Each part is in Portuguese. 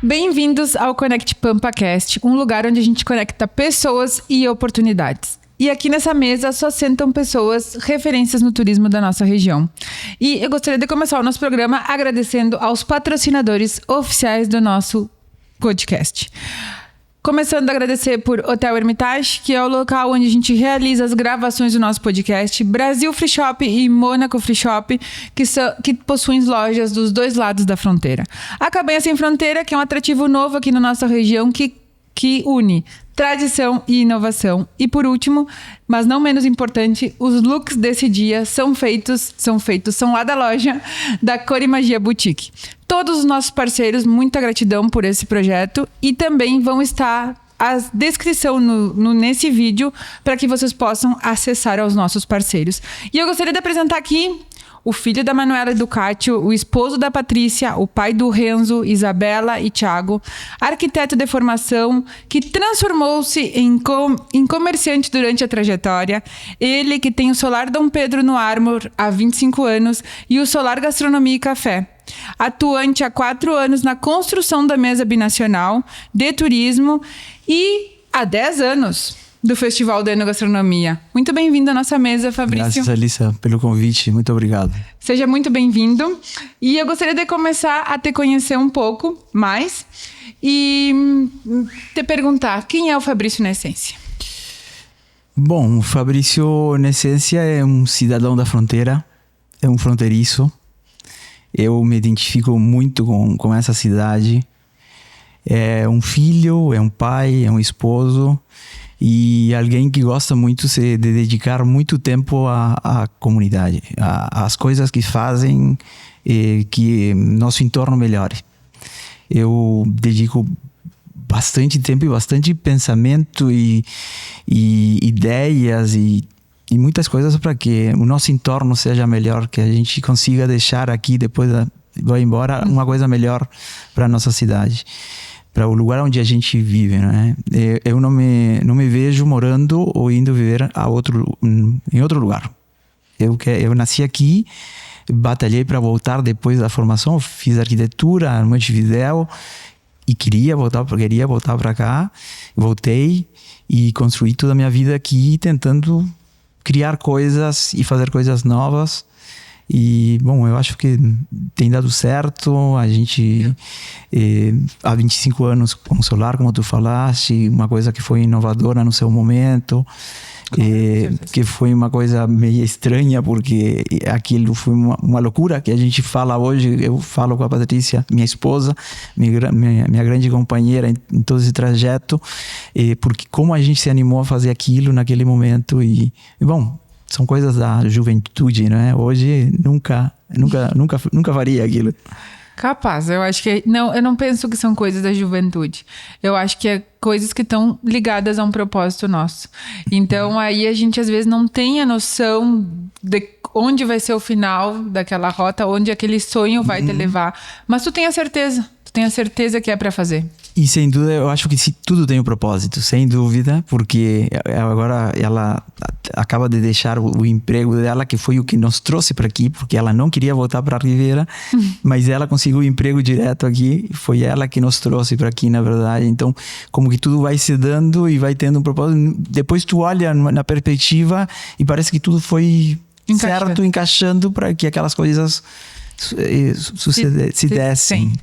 Bem-vindos ao Conect PampaCast, um lugar onde a gente conecta pessoas e oportunidades. E aqui nessa mesa só sentam pessoas referências no turismo da nossa região. E eu gostaria de começar o nosso programa agradecendo aos patrocinadores oficiais do nosso podcast. Começando a agradecer por Hotel Hermitage, que é o local onde a gente realiza as gravações do nosso podcast, Brasil Free Shop e Mônaco Free Shop, que possuem lojas dos dois lados da fronteira. A Cabanha Sem Fronteira, que é um atrativo novo aqui na nossa região, que une tradição e inovação. E por último, mas não menos importante, os looks desse dia são lá da loja da Cor e Magia Boutique. Todos os nossos parceiros, muita gratidão por esse projeto e também vão estar a descrição nesse vídeo para que vocês possam acessar aos nossos parceiros. E eu gostaria de apresentar aqui o filho da Manuela Ducatio, o esposo da Patrícia, o pai do Renzo, Isabela e Thiago, arquiteto de formação que transformou-se em comerciante durante a trajetória. Ele que tem o Solar Dom Pedro no Armor há 25 anos e o Solar Gastronomia e Café. Atuante há 4 anos na construção da mesa binacional de turismo e há 10 anos do Festival da Enogastronomia. Muito bem-vindo à nossa mesa, Fabrício. Graças, Alissa, pelo convite. Muito obrigado. Seja muito bem-vindo. E eu gostaria de começar a te conhecer um pouco mais e te perguntar, quem é o Fabrício na essência? Bom, o Fabrício, na essência, é um cidadão da fronteira, é um fronteiriço. Eu me identifico muito com essa cidade. É um filho, é um pai, é um esposo e alguém que gosta muito de dedicar muito tempo à comunidade, às coisas que fazem que nosso entorno melhore. Eu dedico bastante tempo e bastante pensamento e ideias e muitas coisas para que o nosso entorno seja melhor, que a gente consiga deixar aqui, depois vai embora, uma coisa melhor para a nossa cidade, para o lugar onde a gente vive, né? Eu não me vejo morando ou indo viver em outro lugar. Eu nasci aqui, batalhei para voltar depois da formação, fiz arquitetura no Montevidéu e queria voltar para cá, voltei e construí toda a minha vida aqui tentando criar coisas e fazer coisas novas. E, bom, eu acho que tem dado certo. A gente, há 25 anos com o Solar, como tu falaste, uma coisa que foi inovadora no seu momento, que foi uma coisa meio estranha, porque aquilo foi uma loucura que a gente fala hoje. Eu falo com a Patrícia, minha esposa, minha grande companheira em todo esse trajeto, porque como a gente se animou a fazer aquilo naquele momento e bom, são coisas da juventude, né? Hoje nunca faria aquilo. Capaz, eu acho que não, eu não penso que são coisas da juventude. Eu acho que é coisas que estão ligadas a um propósito nosso. Então aí a gente às vezes não tem a noção de onde vai ser o final daquela rota, onde aquele sonho vai te levar, mas tu tem a certeza que é para fazer. E sem dúvida, eu acho que tudo tem um propósito, sem dúvida, porque agora ela acaba de deixar o emprego dela, que foi o que nos trouxe para aqui, porque ela não queria voltar para a Ribeira, mas ela conseguiu um emprego direto aqui, foi ela que nos trouxe para aqui, na verdade. Então, como que tudo vai se dando e vai tendo um propósito. Depois tu olha na perspectiva e parece que tudo foi certo, encaixando para que aquelas coisas se dessem. Sim.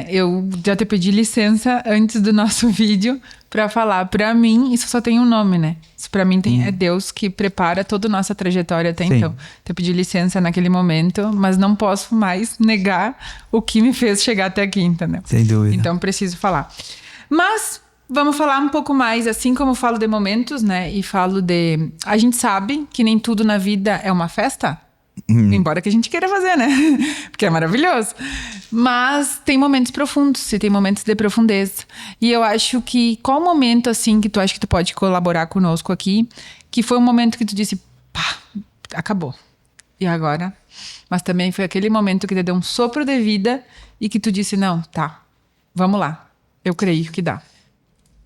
Eu já te pedi licença antes do nosso vídeo para falar. Para mim, isso só tem um nome, né? Isso para mim é Deus que prepara toda a nossa trajetória até então. Te pedi licença naquele momento, mas não posso mais negar o que me fez chegar até aqui, entendeu? Sem dúvida. Então, preciso falar. Mas vamos falar um pouco mais, assim como eu falo de momentos, né? E falo de... A gente sabe que nem tudo na vida é uma festa. Embora que a gente queira fazer, né? Porque é maravilhoso. Mas tem momentos profundos e tem momentos de profundeza. E eu acho que... Qual momento, assim, que tu acha que tu pode colaborar conosco aqui? Que foi um momento que tu disse... Pá, acabou. E agora? Mas também foi aquele momento que te deu um sopro de vida e que tu disse, não, tá, vamos lá. Eu creio que dá.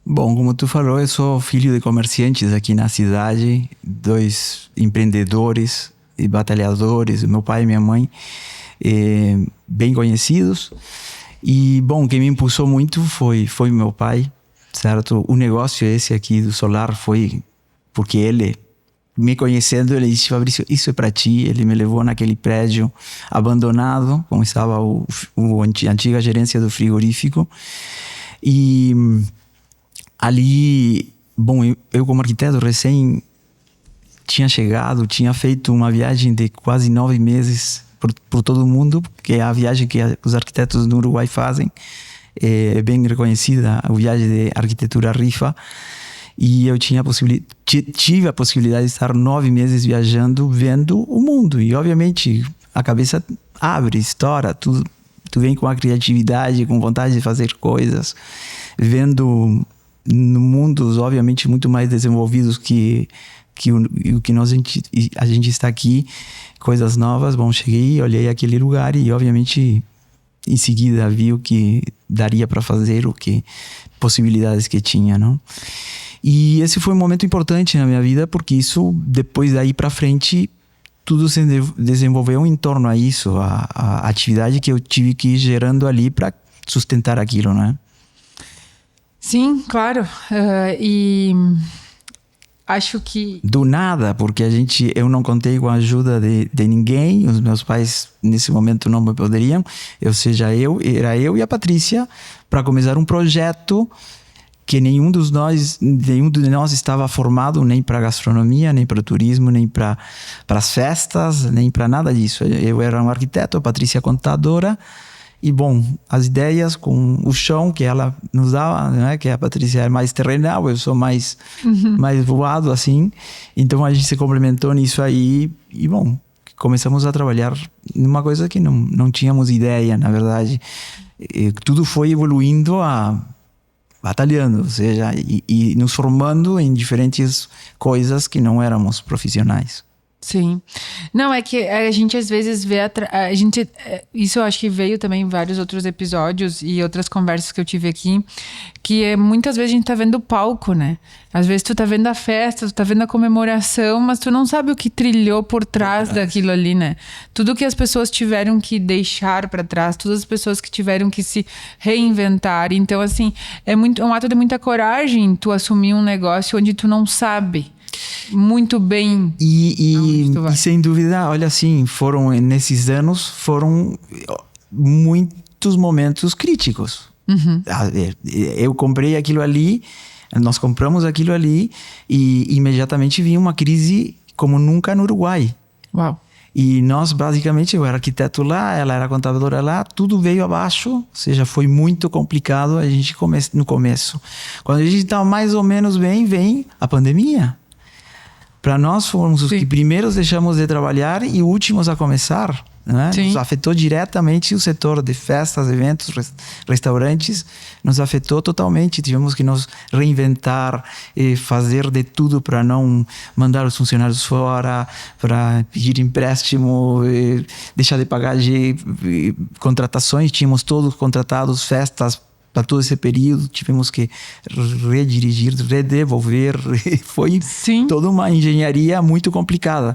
Bom, como tu falou, eu sou filho de comerciantes aqui na cidade. 2 empreendedores e batalhadores, meu pai e minha mãe, bem conhecidos. E, bom, quem me impulsou muito foi meu pai, certo? O negócio esse aqui do solar foi porque ele, me conhecendo, ele disse: Fabrício, isso é para ti. Ele me levou naquele prédio abandonado, como estava a antiga gerência do frigorífico. E ali, bom, eu como arquiteto recém tinha chegado, tinha feito uma viagem de quase 9 meses por todo o mundo, que é a viagem que os arquitetos no Uruguai fazem. É bem reconhecida, a viagem de arquitetura RIFA. E eu tive a possibilidade de estar 9 meses viajando, vendo o mundo. E, obviamente, a cabeça abre, estoura. Tu vem com a criatividade, com vontade de fazer coisas. Vendo mundos, obviamente, muito mais desenvolvidos que o que a gente está aqui. Coisas novas. Bom, cheguei, olhei aquele lugar e, obviamente, em seguida vi o que daria para fazer, possibilidades que tinha, não? E esse foi um momento importante na minha vida, porque isso, depois daí para frente, tudo se desenvolveu em torno a isso, a atividade que eu tive que ir gerando ali para sustentar aquilo, né? Sim, claro. E acho que... Do nada, porque eu não contei com a ajuda de ninguém, os meus pais nesse momento não me poderiam, era eu e a Patrícia, para começar um projeto que nenhum de nós estava formado, nem para gastronomia, nem para turismo, nem para as festas, nem para nada disso. Eu era um arquiteto, a Patrícia contadora, e bom, as ideias com o chão que ela nos dava, né? Que a Patrícia é mais terrenal, eu sou mais voado, assim. Então a gente se complementou nisso aí e bom, começamos a trabalhar numa coisa que não tínhamos ideia, na verdade. E tudo foi evoluindo batalhando, ou seja, e nos formando em diferentes coisas que não éramos profissionais. Sim. Não, é que a gente às vezes vê... isso eu acho que veio também em vários outros episódios e outras conversas que eu tive aqui, que muitas vezes a gente tá vendo o palco, né? Às vezes tu tá vendo a festa, tu tá vendo a comemoração, mas tu não sabe o que trilhou por trás daquilo ali, né? Tudo que as pessoas tiveram que deixar para trás, todas as pessoas que tiveram que se reinventar. Então, assim, é um ato de muita coragem tu assumir um negócio onde tu não sabe muito bem. E sem dúvida, olha assim, nesses anos foram muitos momentos críticos. Uhum. Eu comprei aquilo ali, nós compramos aquilo ali e imediatamente vinha uma crise como nunca no Uruguai. Uau. E nós, basicamente, eu era arquiteto lá, ela era contadora lá, tudo veio abaixo, ou seja, foi muito complicado no começo. Quando a gente estava mais ou menos bem, vem a pandemia. Para nós fomos os que primeiros deixamos de trabalhar e últimos a começar, né? Nos afetou diretamente o setor de festas, eventos, restaurantes, nos afetou totalmente. Tivemos que nos reinventar e fazer de tudo para não mandar os funcionários fora, para pedir empréstimo, deixar de pagar de contratações. Tínhamos todos contratados festas para todo esse período, tivemos que redirigir, redevolver. Foi toda uma engenharia muito complicada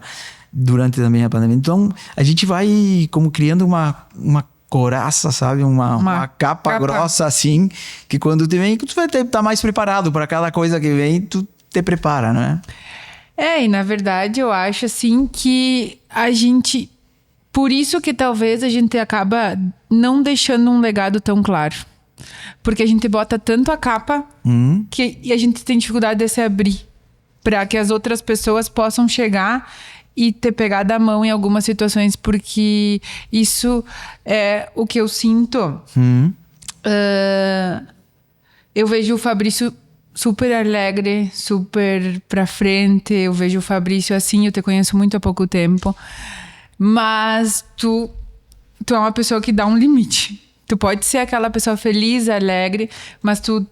durante também a pandemia. Então, a gente vai como criando uma coraça, sabe? Uma capa grossa assim, que quando tu vem, tu vai estar mais preparado para cada coisa que vem, tu te prepara, né? E na verdade eu acho assim que a gente... Por isso que talvez a gente acaba não deixando um legado tão claro. Porque a gente bota tanto a capa e a gente tem dificuldade de se abrir para que as outras pessoas possam chegar e ter pegado a mão em algumas situações, porque isso é o que eu sinto. Eu vejo o Fabrício super alegre, super pra frente. Eu vejo o Fabrício assim, eu te conheço muito há pouco tempo, mas tu é uma pessoa que dá um limite. Tu pode ser aquela pessoa feliz, alegre, mas tu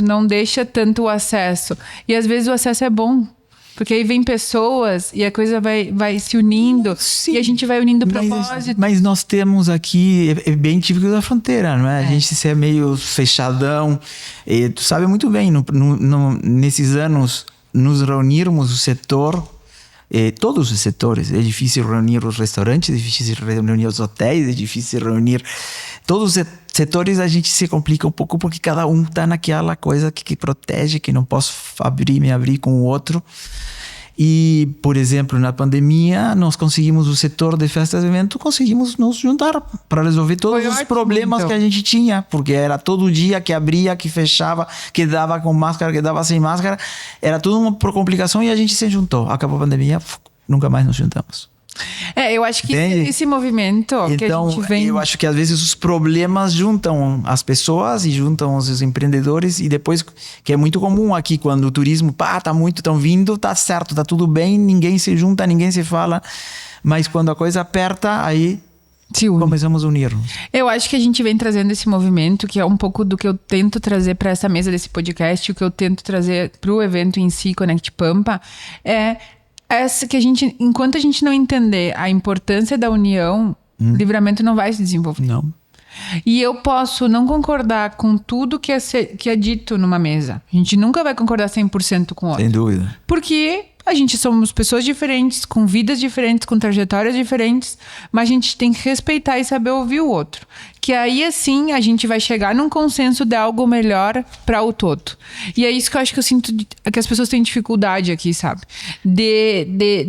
não deixa tanto o acesso. E às vezes o acesso é bom, porque aí vem pessoas e a coisa vai se unindo. Sim, e a gente vai unindo propósito. Mas nós temos aqui, é bem típico da fronteira, não é? A gente ser meio fechadão. E tu sabe muito bem, nesses anos, nos reunirmos o setor... todos os setores. É difícil reunir os restaurantes, é difícil reunir os hotéis, é difícil reunir todos os setores a gente se complica um pouco porque cada um está naquela coisa que protege, que não posso me abrir com o outro. E, por exemplo, na pandemia, nós conseguimos, o setor de festas e eventos, conseguimos nos juntar para resolver todos os problemas que a gente tinha, porque era todo dia que abria, que fechava, que dava com máscara, que dava sem máscara, era tudo uma complicação e a gente se juntou. Acabou a pandemia, nunca mais nos juntamos. Eu acho que esse movimento que a gente vem... eu acho que às vezes os problemas juntam as pessoas e juntam os empreendedores e depois, que é muito comum aqui, quando o turismo, estão vindo, tá certo, tá tudo bem, ninguém se junta, ninguém se fala, mas quando a coisa aperta, aí começamos a unir. Eu acho que a gente vem trazendo esse movimento, que é um pouco do que eu tento trazer para essa mesa desse podcast, o que eu tento trazer para o evento em si, Conect Pampa, essa que enquanto a gente não entender a importância da união, Livramento não vai se desenvolver. Não. E eu posso não concordar com tudo que é dito numa mesa. A gente nunca vai concordar 100% com o outro. Sem dúvida. Porque a gente somos pessoas diferentes, com vidas diferentes, com trajetórias diferentes, mas a gente tem que respeitar e saber ouvir o outro. Que aí, assim, a gente vai chegar num consenso de algo melhor para o todo. E é isso que eu acho que eu sinto que as pessoas têm dificuldade aqui, sabe? De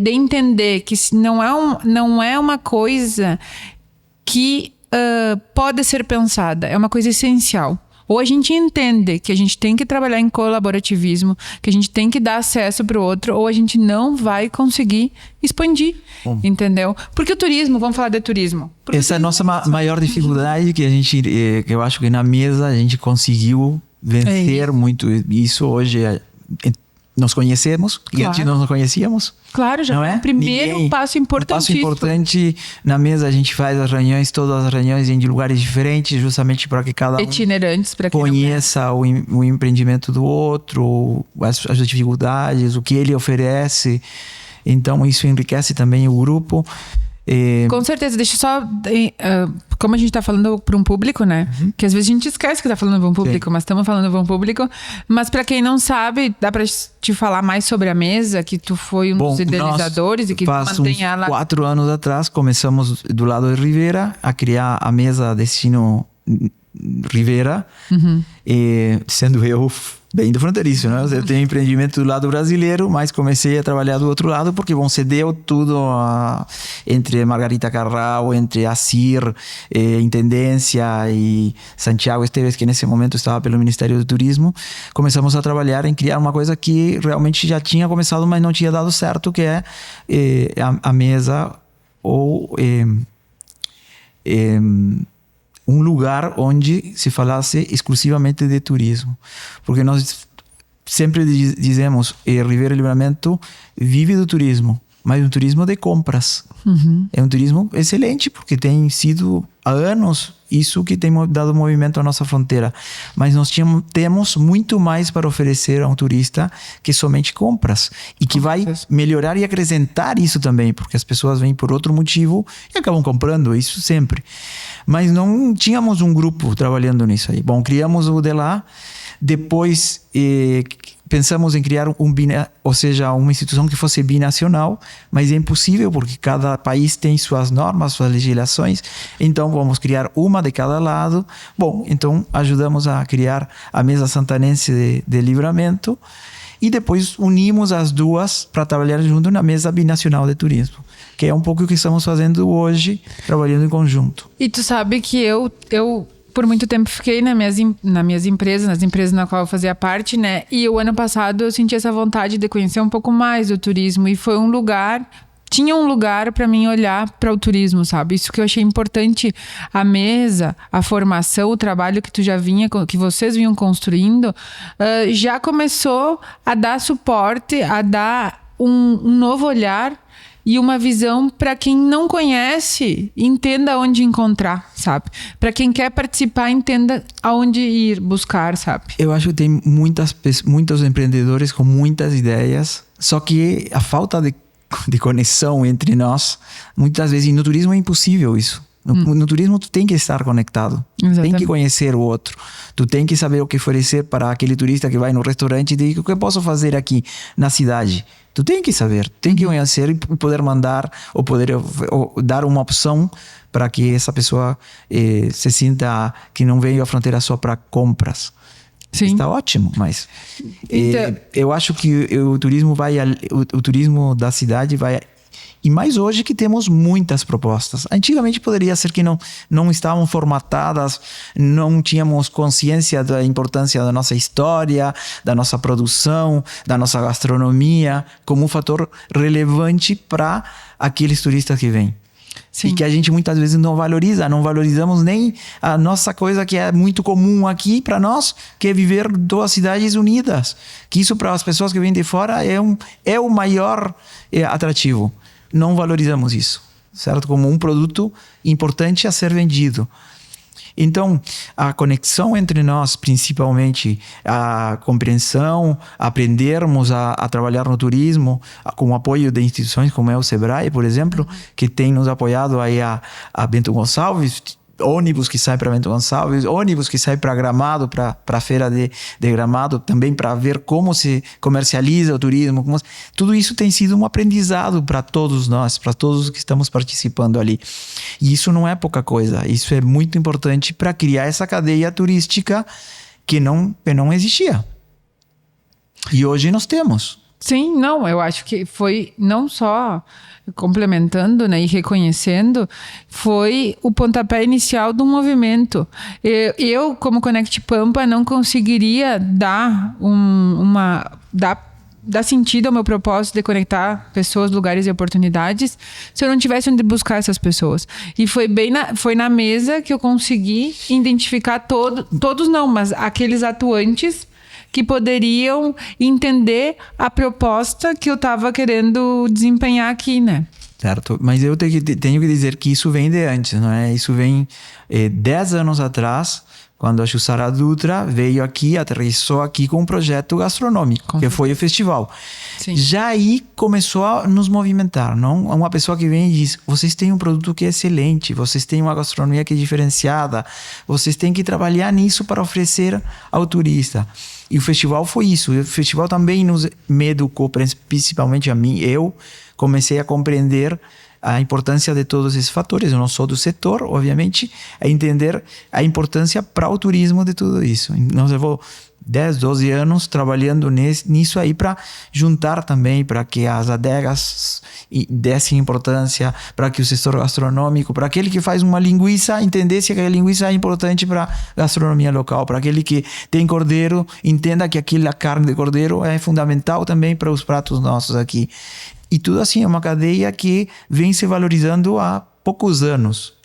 entender que não é uma coisa que pode ser pensada, é uma coisa essencial. Ou a gente entende que a gente tem que trabalhar em colaborativismo, que a gente tem que dar acesso para o outro, ou a gente não vai conseguir expandir, entendeu? Porque o turismo, vamos falar de turismo. Essa é a nossa maior dificuldade, que que eu acho que na mesa a gente conseguiu vencer muito isso hoje. Nos conhecemos, e antes nós não conhecíamos. Claro, já é o primeiro passo importantíssimo. Um passo importante, na mesa a gente faz as reuniões, todas as reuniões em lugares diferentes, justamente para que cada um itinerantes, para conheça o empreendimento do outro, as dificuldades, o que ele oferece. Então isso enriquece também o grupo. Com certeza, deixa eu só... como a gente tá falando para um público, né? Que às vezes a gente esquece que tá falando para um público, mas estamos falando para um público. Mas para quem não sabe, dá para te falar mais sobre a mesa, que tu foi um dos idealizadores e que mantém ela... 4 anos atrás, começamos do lado de Rivera a criar a mesa Destino Rivera, sendo eu bem do fronteiriço, né? Eu tenho empreendimento do lado brasileiro, mas comecei a trabalhar do outro lado porque cedeu tudo entre Margarita Carrao, entre Assir, Intendência e Santiago Esteves, que nesse momento estava pelo Ministério do Turismo. Começamos a trabalhar em criar uma coisa que realmente já tinha começado, mas não tinha dado certo, que é a mesa ou um lugar onde se falasse exclusivamente de turismo. Porque nós sempre dizemos que Rivera e Livramento vive do turismo, mas um turismo de compras. É um turismo excelente, porque tem sido há anos isso que tem dado movimento à nossa fronteira. Mas nós temos muito mais para oferecer a um turista que somente compras. E que vai melhorar e acrescentar isso também, porque as pessoas vêm por outro motivo e acabam comprando, isso sempre. Mas não tínhamos um grupo trabalhando nisso aí. Bom, criamos o de lá, depois pensamos em criar uma instituição que fosse binacional, mas é impossível porque cada país tem suas normas, suas legislações, então vamos criar uma de cada lado. Bom, então ajudamos a criar a Mesa Santanense de Livramento e depois unimos as duas para trabalhar junto na Mesa Binacional de Turismo, que é um pouco o que estamos fazendo hoje, trabalhando em conjunto. E tu sabe que eu por muito tempo fiquei nas minhas empresas, nas empresas na qual eu fazia parte, né? E o ano passado eu senti essa vontade de conhecer um pouco mais do turismo e foi tinha um lugar para mim olhar para o turismo, sabe? Isso que eu achei importante, a mesa, a formação, o trabalho que vocês vinham construindo, já começou a dar suporte, a dar um novo olhar e uma visão para quem não conhece, entenda onde encontrar, sabe? Para quem quer participar, entenda aonde ir buscar, sabe? Eu acho que tem muitos empreendedores com muitas ideias, só que a falta de conexão entre nós, muitas vezes, e no turismo é impossível isso. No turismo, tu tem que estar conectado. Exatamente. Tem que conhecer o outro. Tu tem que saber o que oferecer para aquele turista que vai no restaurante e diz: o que eu posso fazer aqui na cidade? Tu tem que saber, tem que conhecer e poder mandar ou dar uma opção para que essa pessoa se sinta que não veio à fronteira só para compras. Sim. Está ótimo, mas eu acho que o turismo o turismo da cidade vai. E mais hoje que temos muitas propostas. Antigamente poderia ser que não estavam formatadas, não tínhamos consciência da importância da nossa história, da nossa produção, da nossa gastronomia, como um fator relevante para aqueles turistas que vêm. Sim. E que a gente muitas vezes não valorizamos nem a nossa coisa que é muito comum aqui para nós, que é viver duas cidades unidas. Que isso para as pessoas que vêm de fora é o maior atrativo. Não valorizamos isso, certo? Como um produto importante a ser vendido. Então, a conexão entre nós, principalmente a compreensão, aprendermos a trabalhar no turismo, com o apoio de instituições como é o Sebrae, por exemplo, que tem nos apoiado aí a Bento Gonçalves, ônibus que sai para Bento Gonçalves, ônibus que sai para Gramado, para a feira de Gramado, também para ver como se comercializa o turismo. Tudo isso tem sido um aprendizado para todos nós, para todos os que estamos participando ali. E isso não é pouca coisa, isso é muito importante para criar essa cadeia turística que não existia. E hoje nós temos. Sim, não, eu acho que foi não só complementando, né, e reconhecendo, foi o pontapé inicial do movimento. Eu como Conect Pampa, não conseguiria dar dar sentido ao meu propósito de conectar pessoas, lugares e oportunidades se eu não tivesse onde buscar essas pessoas. E foi na mesa que eu consegui identificar todos não, mas aqueles atuantes que poderiam entender a proposta que eu estava querendo desempenhar aqui, né? Certo, mas eu tenho que dizer que isso vem de antes, não é? Isso vem 10 anos atrás, quando a Jussara Dutra veio aqui, aterrissou aqui com um projeto gastronômico, que foi o festival. Sim. Já aí começou a nos movimentar, não? Uma pessoa que vem e diz: vocês têm um produto que é excelente, vocês têm uma gastronomia que é diferenciada, vocês têm que trabalhar nisso para oferecer ao turista. E o festival foi isso. O festival também me educou, principalmente a mim. Eu comecei a compreender a importância de todos esses fatores. Eu não sou do setor, obviamente, a entender a importância para o turismo de tudo isso. Nós levou 10, 12 anos trabalhando nisso aí para juntar também, para que as adegas dessem importância, para que o setor gastronômico, para aquele que faz uma linguiça, entendesse que a linguiça é importante para a gastronomia local, para aquele que tem cordeiro, entenda que aquela carne de cordeiro é fundamental também para os pratos nossos aqui. E tudo assim, é uma cadeia que vem se valorizando há poucos anos.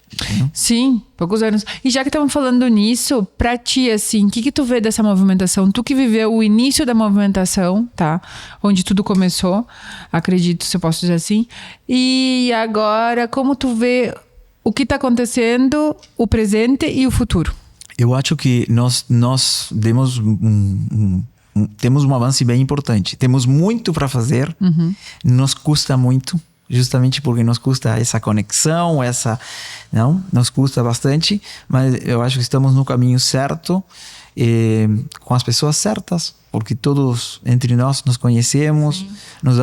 Sim, poucos anos. E já que estamos falando nisso, pra ti, assim, o que tu vê dessa movimentação? Tu que viveu o início da movimentação, tá? Onde tudo começou, acredito, se eu posso dizer assim. E agora, como tu vê o que está acontecendo, o presente e o futuro? Eu acho que nós demos temos um avanço bem importante. Temos muito para fazer, nos custa muito. Justamente porque nos custa essa conexão, nos custa bastante, mas eu acho que estamos no caminho certo, com as pessoas certas, porque todos entre nós nos conhecemos, nos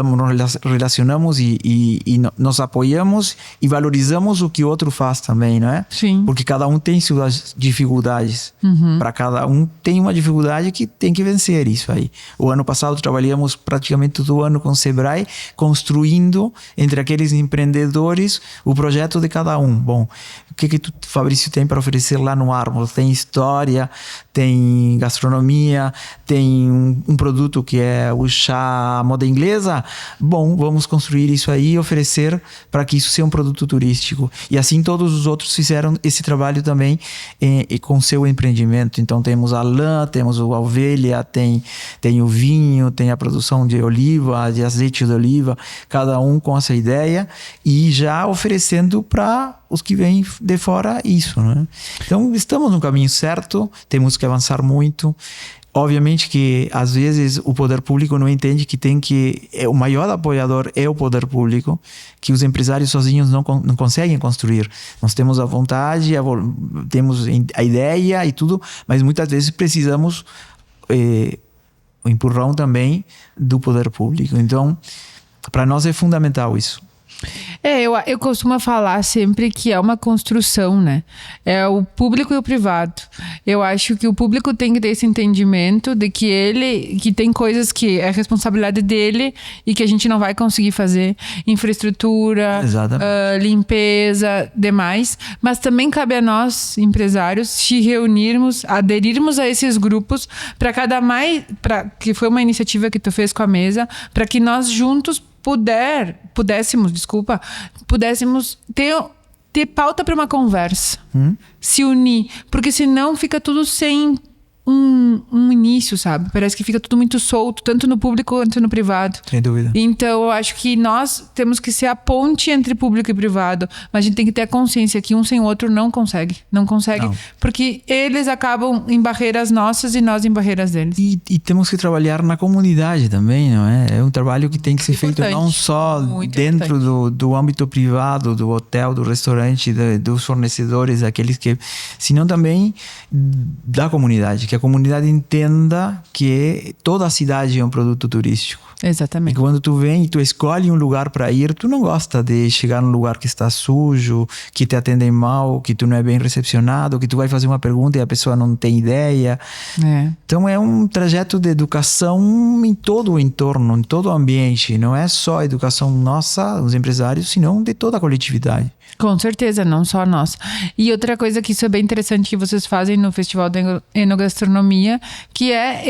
relacionamos e nos apoiamos e valorizamos o que o outro faz também, não é? Sim. Porque cada um tem suas dificuldades. Para cada um tem uma dificuldade que tem que vencer isso aí. O ano passado trabalhamos praticamente todo o ano com o Sebrae, construindo entre aqueles empreendedores o projeto de cada um. Bom, o que tu, Fabrício, tem para oferecer lá no Ármor? Tem história, tem gastronomia, tem um produto que é o chá moda inglesa. Bom, vamos construir isso aí e oferecer para que isso seja um produto turístico. E assim todos os outros fizeram esse trabalho também com seu empreendimento. Então temos a lã, temos a ovelha, tem o vinho, tem a produção de oliva, de azeite de oliva, cada um com essa ideia e já oferecendo para os que vêm de fora isso, né? Então estamos no caminho certo, temos que avançar muito. Obviamente que às vezes o poder público não entende que o maior apoiador é o poder público, que os empresários sozinhos não conseguem construir. Nós temos a vontade, temos a ideia e tudo, mas muitas vezes precisamos o empurrão também do poder público. Então, para nós é fundamental isso. Eu costumo falar sempre que é uma construção, né? É o público e o privado. Eu acho que o público tem que ter esse entendimento de que tem coisas que é responsabilidade dele e que a gente não vai conseguir fazer. Infraestrutura, limpeza, demais. Mas também cabe a nós, empresários, se reunirmos, aderirmos a esses grupos que foi uma iniciativa que tu fez com a mesa, para que nós juntos pudéssemos ter pauta para uma conversa, se unir, porque senão fica tudo sem um início, sabe? Parece que fica tudo muito solto, tanto no público quanto no privado. Sem dúvida. Então, eu acho que nós temos que ser a ponte entre público e privado, mas a gente tem que ter a consciência que um sem o outro não consegue, porque eles acabam em barreiras nossas e nós em barreiras deles. E temos que trabalhar na comunidade também, não é? É um trabalho que tem que ser feito não só dentro do âmbito privado, do hotel, do restaurante, dos fornecedores, aqueles que... senão também da comunidade, que a comunidade entenda que toda a cidade é um produto turístico. Exatamente. E quando tu vem e tu escolhe um lugar para ir, tu não gosta de chegar num lugar que está sujo, que te atendem mal, que tu não é bem recepcionado, que tu vai fazer uma pergunta e a pessoa não tem ideia. Então é um trajeto de educação em todo o entorno, em todo o ambiente. Não é só a educação nossa, os empresários, senão de toda a coletividade. Com certeza, não só nós. E outra coisa que isso é bem interessante que vocês fazem no Festival da Enogastronomia, que é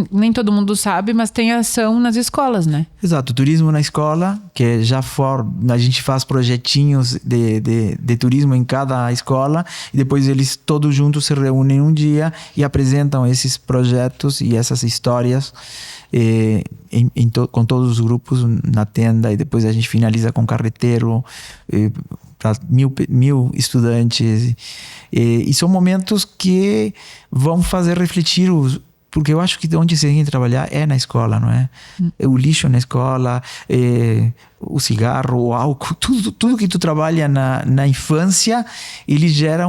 nem todo mundo sabe, mas tem ação nas escolas, né? Exato, turismo na escola, que a gente faz projetinhos de turismo em cada escola e depois eles todos juntos se reúnem um dia e apresentam esses projetos e essas histórias com todos os grupos na tenda, e depois a gente finaliza com carreteiro para 1.000 estudantes e são momentos que vão fazer refletir porque eu acho que onde você tem que trabalhar é na escola, não é? O lixo na escola, o cigarro, o álcool, tudo que tu trabalha na infância, ele gera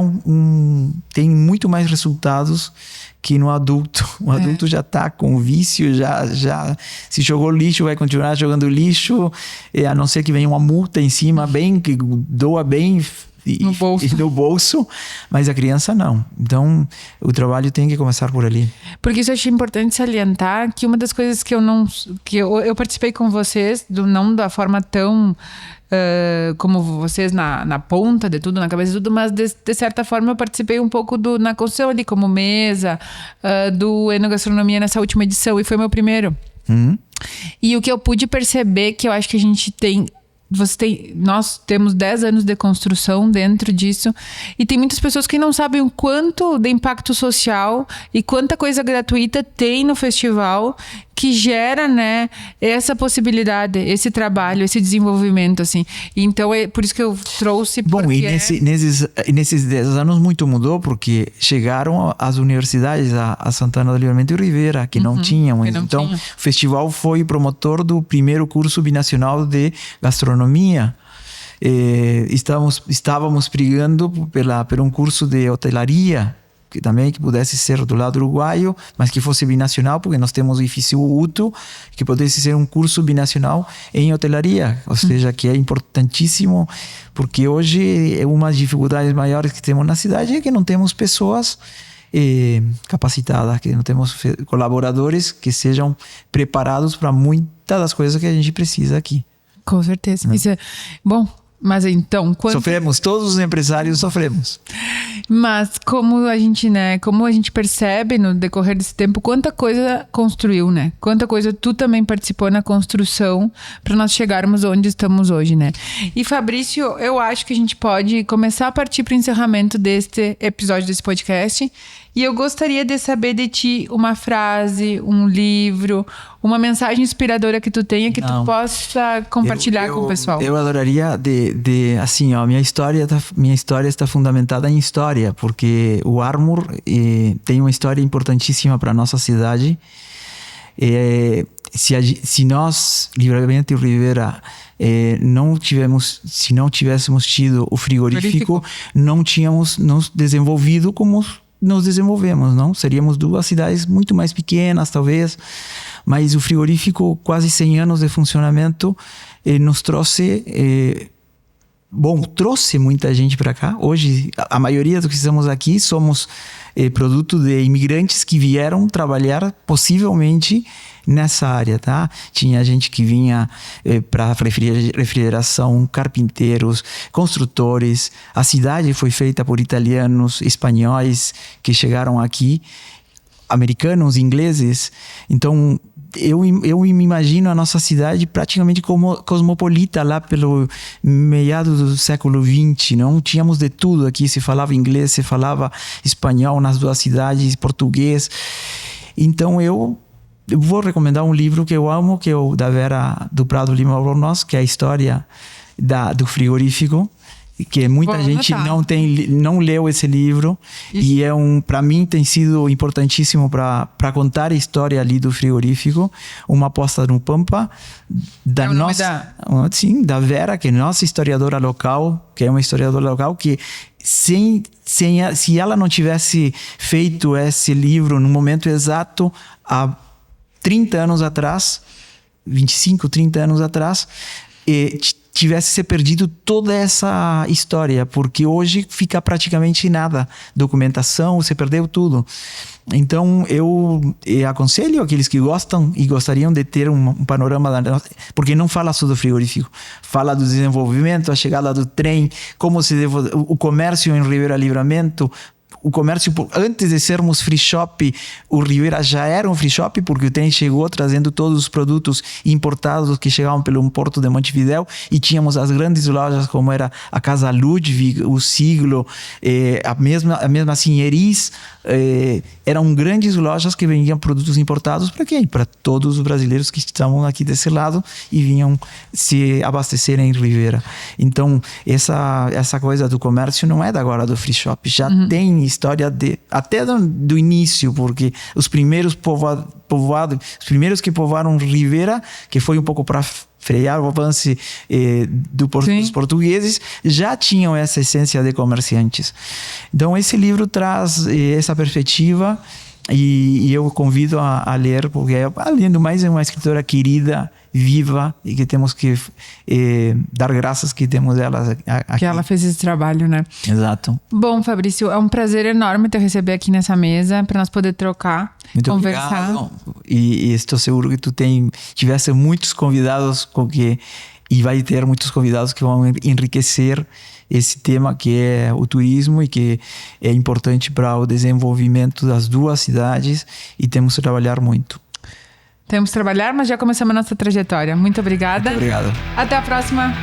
tem muito mais resultados que no adulto. O adulto já está com vício, já se jogou lixo, vai continuar jogando lixo, a não ser que venha uma multa em cima, que doa bem no bolso, mas a criança não. Então, o trabalho tem que começar por ali. Porque isso eu achei importante salientar que uma das coisas que eu participei com vocês, não da forma tão como vocês na ponta de tudo, na cabeça de tudo, mas de certa forma eu participei um pouco na construção ali como mesa do Enogastronomia nessa última edição, e foi meu primeiro. E o que eu pude perceber, que eu acho que a gente tem... Nós temos 10 anos de construção dentro disso, e tem muitas pessoas que não sabem o quanto de impacto social e quanta coisa gratuita tem no festival, que gera, né, essa possibilidade, esse trabalho, esse desenvolvimento, assim. Então é por isso que eu trouxe. Bom, e nesses 10 anos muito mudou, porque chegaram as universidades, a Santana do Livramento e Rivera, que não tinham. Então, o festival foi promotor do primeiro curso binacional de gastronomia. Estávamos brigando por um curso de hotelaria, que pudesse ser do lado uruguaio, mas que fosse binacional, porque nós temos o edifício UTU, que pudesse ser um curso binacional em hotelaria, ou seja, que é importantíssimo, porque hoje uma das dificuldades maiores que temos na cidade é que não temos pessoas capacitadas, que não temos colaboradores que sejam preparados para muitas das coisas que a gente precisa aqui. Com certeza. Isso é bom. Mas então... Sofremos, todos os empresários sofremos. Mas como a gente percebe no decorrer desse tempo, quanta coisa construiu, né? Quanta coisa tu também participou na construção para nós chegarmos onde estamos hoje, né? E Fabrício, eu acho que a gente pode começar a partir para o encerramento deste episódio desse podcast. E eu gostaria de saber de ti uma frase, um livro, uma mensagem inspiradora que tu tenha, que tu possa compartilhar com o pessoal. Eu adoraria assim, ó, minha história está fundamentada em história, porque o Armour tem uma história importantíssima para nossa cidade. Se nós, Livramento e Rivera, se não tivéssemos tido o frigorífico, não tínhamos nos desenvolvido como nos desenvolvemos, não? Seríamos 2 cidades muito mais pequenas, talvez, mas o frigorífico, quase 100 anos de funcionamento, nos trouxe muita gente para cá. Hoje, a maioria dos que estamos aqui somos produto de imigrantes que vieram trabalhar possivelmente nessa área, tá? Tinha gente que vinha para refrigeração, carpinteiros, construtores. A cidade foi feita por italianos, espanhóis que chegaram aqui, americanos, ingleses. Então, eu me imagino a nossa cidade praticamente como cosmopolita lá pelo meados do século XX, não? Tínhamos de tudo aqui, se falava inglês, se falava espanhol nas 2 cidades, português. Então eu vou recomendar um livro que eu amo, que é o da Vera do Prado Lima Albornoz, que é a história do frigorífico, que muita gente não leu esse livro. Isso. E para mim tem sido importantíssimo para contar a história ali do frigorífico. Uma aposta no Pampa da Vera, que é nossa historiadora local, que é uma historiadora local que se ela não tivesse feito esse livro no momento exato há 30 anos atrás, 25, 30 anos atrás, tivesse se perdido toda essa história, porque hoje fica praticamente nada. Documentação, você perdeu tudo. Então, eu aconselho aqueles que gostam e gostariam de ter um panorama, porque não fala só do frigorífico, fala do desenvolvimento, a chegada do trem, o comércio em Rivera Livramento. O comércio, antes de sermos free shop, o Rivera já era um free shop, porque o trem chegou trazendo todos os produtos importados que chegavam pelo porto de Montevidéu, e tínhamos as grandes lojas como era a Casa Ludwig, o Siglo, a mesma assim, Eris. Eram grandes lojas que vendiam produtos importados para quem? Para todos os brasileiros que estavam aqui desse lado e vinham se abastecer em Rivera. Então, essa coisa do comércio não é da agora do free shop, já tem história até do início, porque os primeiros povoados, os primeiros que povoaram Rivera, que foi um pouco para frear o avanço dos portugueses, já tinham essa essência de comerciantes. Então esse livro traz essa perspectiva, e eu convido a ler, porque além do mais é uma escritora querida, viva, e que temos que dar graças que temos ela aqui. Que ela fez esse trabalho, né? Exato. Bom, Fabrício, é um prazer enorme te receber aqui nessa mesa, para nós poder trocar, muito conversar. Obrigado. E estou seguro que tu tivesse muitos convidados e vai ter muitos convidados que vão enriquecer esse tema que é o turismo, e que é importante para o desenvolvimento das 2 cidades, e temos que trabalhar muito. Temos que trabalhar, mas já começamos a nossa trajetória. Muito obrigada. Muito obrigado. Até a próxima.